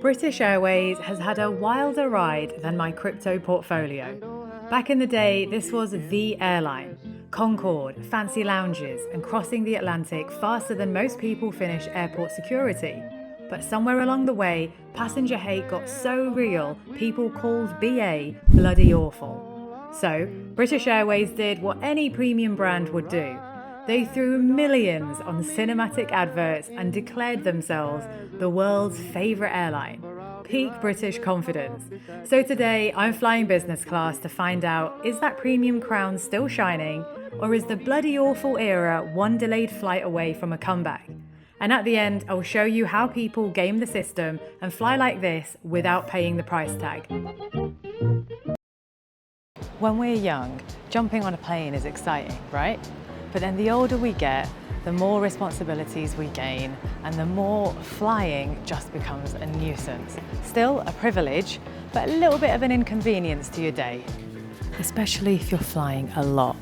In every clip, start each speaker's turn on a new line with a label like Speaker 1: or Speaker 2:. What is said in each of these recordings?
Speaker 1: British Airways has had a wilder ride than my crypto portfolio. Back in the day, this was the airline. Concorde, fancy lounges, and crossing the Atlantic faster than most people finish airport security. But somewhere along the way, passenger hate got so real, people called BA bloody awful. So, British Airways did what any premium brand would do. They threw millions on cinematic adverts and declared themselves the world's favourite airline. Peak British confidence. So today, I'm flying business class to find out, is that premium crown still shining, or is the bloody awful era one delayed flight away from a comeback? And at the end, I'll show you how people game the system and fly like this without paying the price tag. When we're young, jumping on a plane is exciting, right? But then the older we get, the more responsibilities we gain, and the more flying just becomes a nuisance. Still a privilege, but a little bit of an inconvenience to your day. Especially if you're flying a lot.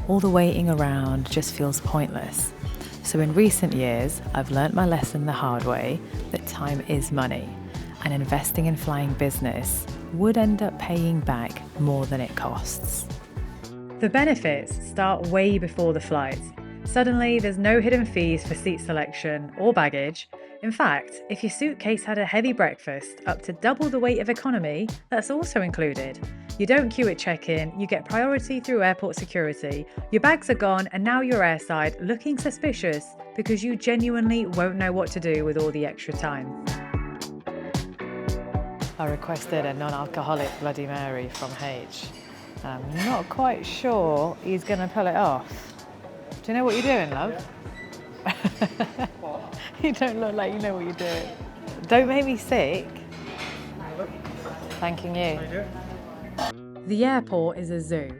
Speaker 1: All the waiting around just feels pointless. So in recent years, I've learnt my lesson the hard way that time is money, and investing in flying business would end up paying back more than it costs. The benefits start way before the flight. Suddenly, there's no hidden fees for seat selection or baggage. In fact, if your suitcase had a heavy breakfast up to double the weight of economy, that's also included. You don't queue at check-in, you get priority through airport security, your bags are gone, and now you're airside looking suspicious because you genuinely won't know what to do with all the extra time. I requested a non-alcoholic Bloody Mary from H. I'm not quite sure he's going to pull it off. Do you know what you're doing, love? You don't look like you know what you're doing. Don't make me sick. Thanking you. The airport is a zoo.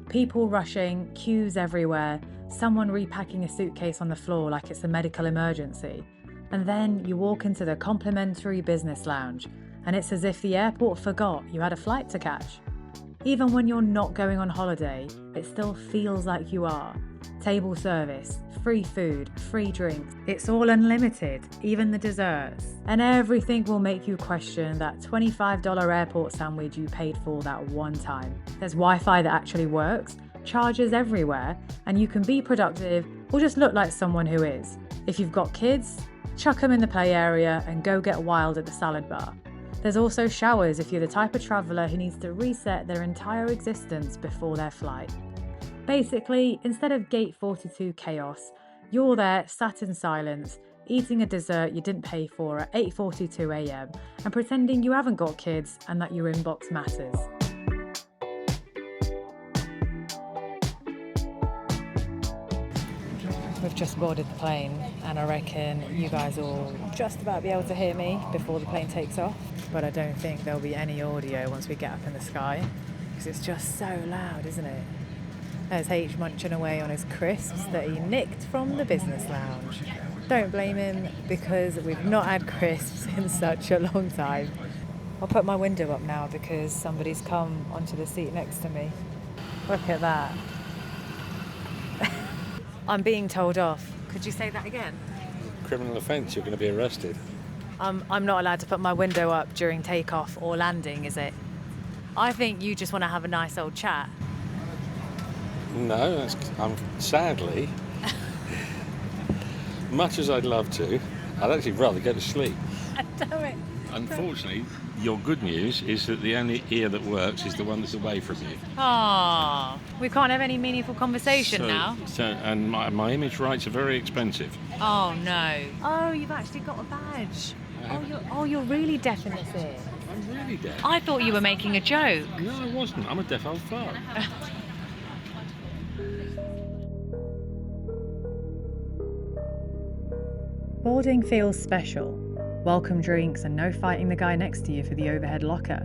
Speaker 1: People rushing, queues everywhere, someone repacking a suitcase on the floor like it's a medical emergency. And then you walk into the complimentary business lounge, and it's as if the airport forgot you had a flight to catch. Even when you're not going on holiday, it still feels like you are. Table service, free food, free drinks. It's all unlimited, even the desserts. And everything will make you question that $25 airport sandwich you paid for that one time. There's Wi-Fi that actually works, chargers everywhere, and you can be productive or just look like someone who is. If you've got kids, chuck them in the play area and go get wild at the salad bar. There's also showers if you're the type of traveller who needs to reset their entire existence before their flight. Basically, instead of Gate 42 chaos, you're there sat in silence, eating a dessert you didn't pay for at 8:42 a.m. and pretending you haven't got kids and that your inbox matters. We've just boarded the plane, and I reckon you guys will just about be able to hear me before the plane takes off, but I don't think there'll be any audio once we get up in the sky, because it's just so loud, isn't it? There's H munching away on his crisps that he nicked from the business lounge. Don't blame him, because we've not had crisps in such a long time. I'll put my window up now because somebody's come onto the seat next to me. Look at that. I'm being told off. Could you say that again?
Speaker 2: Criminal offence, you're going to be arrested.
Speaker 1: I'm not allowed to put my window up during takeoff or landing, is it? I think you just want to have a nice old chat.
Speaker 2: No, sadly, much as I'd love to, I'd actually rather go to sleep.
Speaker 1: Damn it.
Speaker 2: Unfortunately, your good news is that the only ear that works is the one that's away from you.
Speaker 1: Ah, we can't have any meaningful conversation now.
Speaker 2: And my image rights are very expensive.
Speaker 1: Oh no. Oh, you've actually got a badge. You're really deaf in this ear.
Speaker 2: I'm really deaf.
Speaker 1: I thought you were making a joke.
Speaker 2: No, I wasn't. I'm a deaf old fart.
Speaker 1: Boarding feels special. Welcome drinks and no fighting the guy next to you for the overhead locker.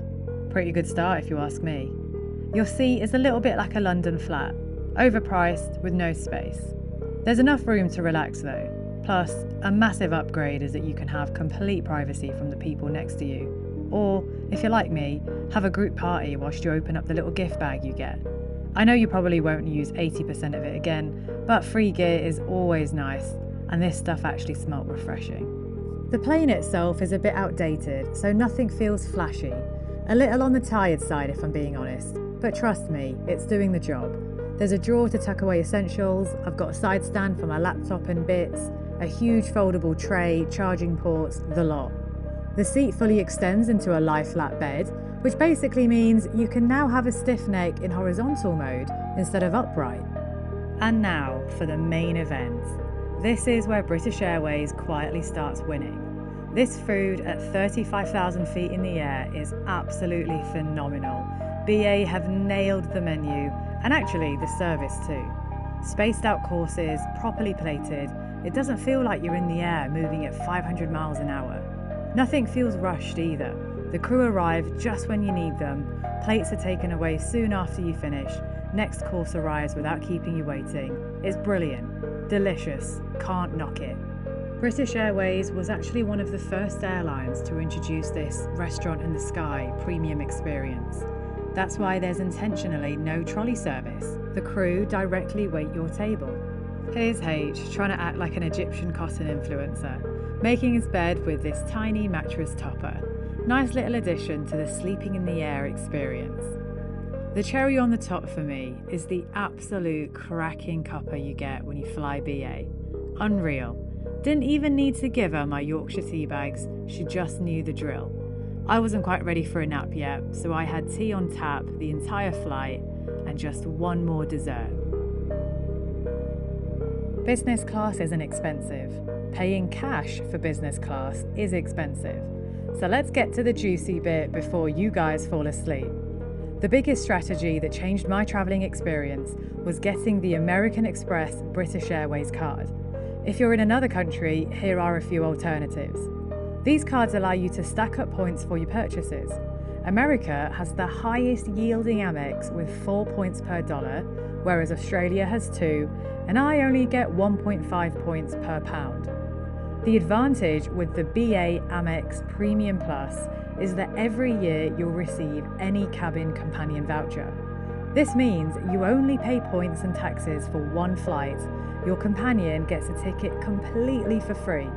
Speaker 1: Pretty good start if you ask me. Your seat is a little bit like a London flat, overpriced with no space. There's enough room to relax though. Plus, a massive upgrade is that you can have complete privacy from the people next to you. Or, if you're like me, have a group party whilst you open up the little gift bag you get. I know you probably won't use 80% of it again, but free gear is always nice, and this stuff actually smelt refreshing. The plane itself is a bit outdated, so nothing feels flashy. A little on the tired side if I'm being honest, but trust me, it's doing the job. There's a drawer to tuck away essentials, I've got a side stand for my laptop and bits, a huge foldable tray, charging ports, the lot. The seat fully extends into a lie flat bed, which basically means you can now have a stiff neck in horizontal mode instead of upright. And now for the main event. This is where British Airways quietly starts winning. This food at 35,000 feet in the air is absolutely phenomenal. BA have nailed the menu, and actually the service too. Spaced out courses, properly plated, it doesn't feel like you're in the air moving at 500 miles an hour. Nothing feels rushed either. The crew arrive just when you need them, plates are taken away soon after you finish, next course arrives without keeping you waiting. It's brilliant, delicious, can't knock it. British Airways was actually one of the first airlines to introduce this restaurant in the sky premium experience. That's why there's intentionally no trolley service. The crew directly wait your table. Here's H trying to act like an Egyptian cotton influencer, making his bed with this tiny mattress topper. Nice little addition to the sleeping in the air experience. The cherry on the top for me is the absolute cracking cuppa you get when you fly BA. Unreal. Didn't even need to give her my Yorkshire tea bags, she just knew the drill. I wasn't quite ready for a nap yet, so I had tea on tap the entire flight and just one more dessert. Business class isn't expensive. Paying cash for business class is expensive. So let's get to the juicy bit before you guys fall asleep. The biggest strategy that changed my travelling experience was getting the American Express British Airways card. If you're in another country, here are a few alternatives. These cards allow you to stack up points for your purchases. America has the highest yielding Amex with 4 points per dollar, whereas Australia has 2, and I only get 1.5 points per pound. The advantage with the BA Amex Premium Plus is that every year you'll receive any cabin companion voucher. This means you only pay points and taxes for one flight. Your companion gets a ticket completely for free.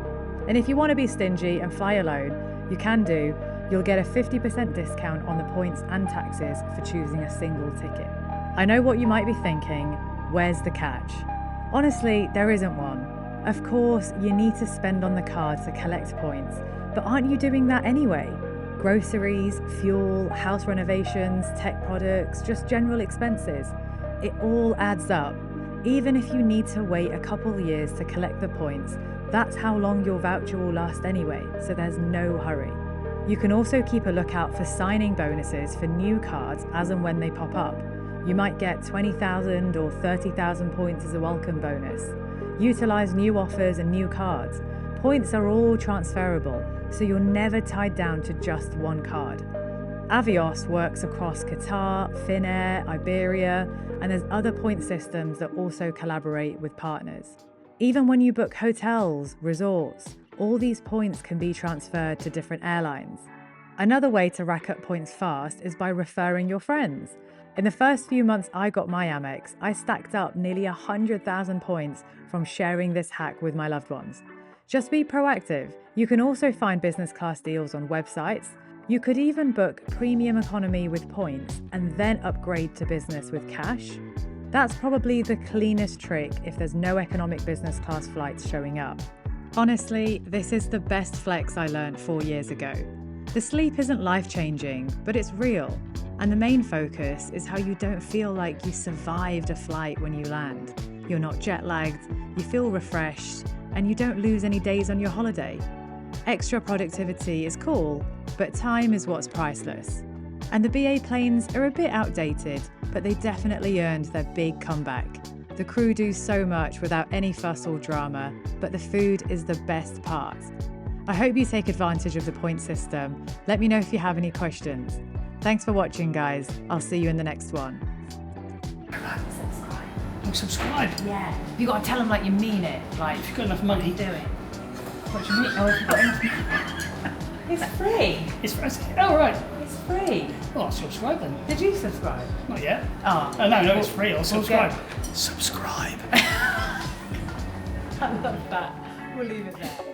Speaker 1: And if you want to be stingy and fly alone, you can do. You'll get a 50% discount on the points and taxes for choosing a single ticket. I know what you might be thinking, where's the catch? Honestly, there isn't one. Of course, you need to spend on the card to collect points, but aren't you doing that anyway? Groceries, fuel, house renovations, tech products, just general expenses. It all adds up. Even if you need to wait a couple years to collect the points, that's how long your voucher will last anyway, so there's no hurry. You can also keep a lookout for signing bonuses for new cards as and when they pop up. You might get 20,000 or 30,000 points as a welcome bonus. Utilize new offers and new cards. Points are all transferable, so you're never tied down to just one card. Avios works across Qatar, Finnair, Iberia, and there's other point systems that also collaborate with partners. Even when you book hotels, resorts, all these points can be transferred to different airlines. Another way to rack up points fast is by referring your friends. In the first few months I got my Amex, I stacked up nearly 100,000 points from sharing this hack with my loved ones. Just be proactive. You can also find business class deals on websites. You could even book premium economy with points and then upgrade to business with cash. That's probably the cleanest trick if there's no economic business class flights showing up. Honestly, this is the best flex I learned 4 years ago. The sleep isn't life-changing, but it's real. And the main focus is how you don't feel like you survived a flight when you land. You're not jet-lagged, you feel refreshed, and you don't lose any days on your holiday. Extra productivity is cool, but time is what's priceless. And the BA planes are a bit outdated, but they definitely earned their big comeback. The crew do so much without any fuss or drama, but the food is the best part. I hope you take advantage of the point system. Let me know if you have any questions. Thanks for watching, guys. I'll see you in the next one.
Speaker 3: Subscribe.
Speaker 4: Oh, subscribe.
Speaker 3: Yeah. You got to tell them like you mean it. Like,
Speaker 4: If you've got enough money,
Speaker 3: do it. What do you mean? Oh, if you've got enough. It's free.
Speaker 4: it's for us. Oh, right.
Speaker 3: It's free.
Speaker 4: Well, I'll subscribe then.
Speaker 3: Did you subscribe?
Speaker 4: Not yet.
Speaker 3: Oh.
Speaker 4: No, it's free. I'll subscribe.
Speaker 3: Get...
Speaker 4: Subscribe.
Speaker 3: I love that. We'll leave it there.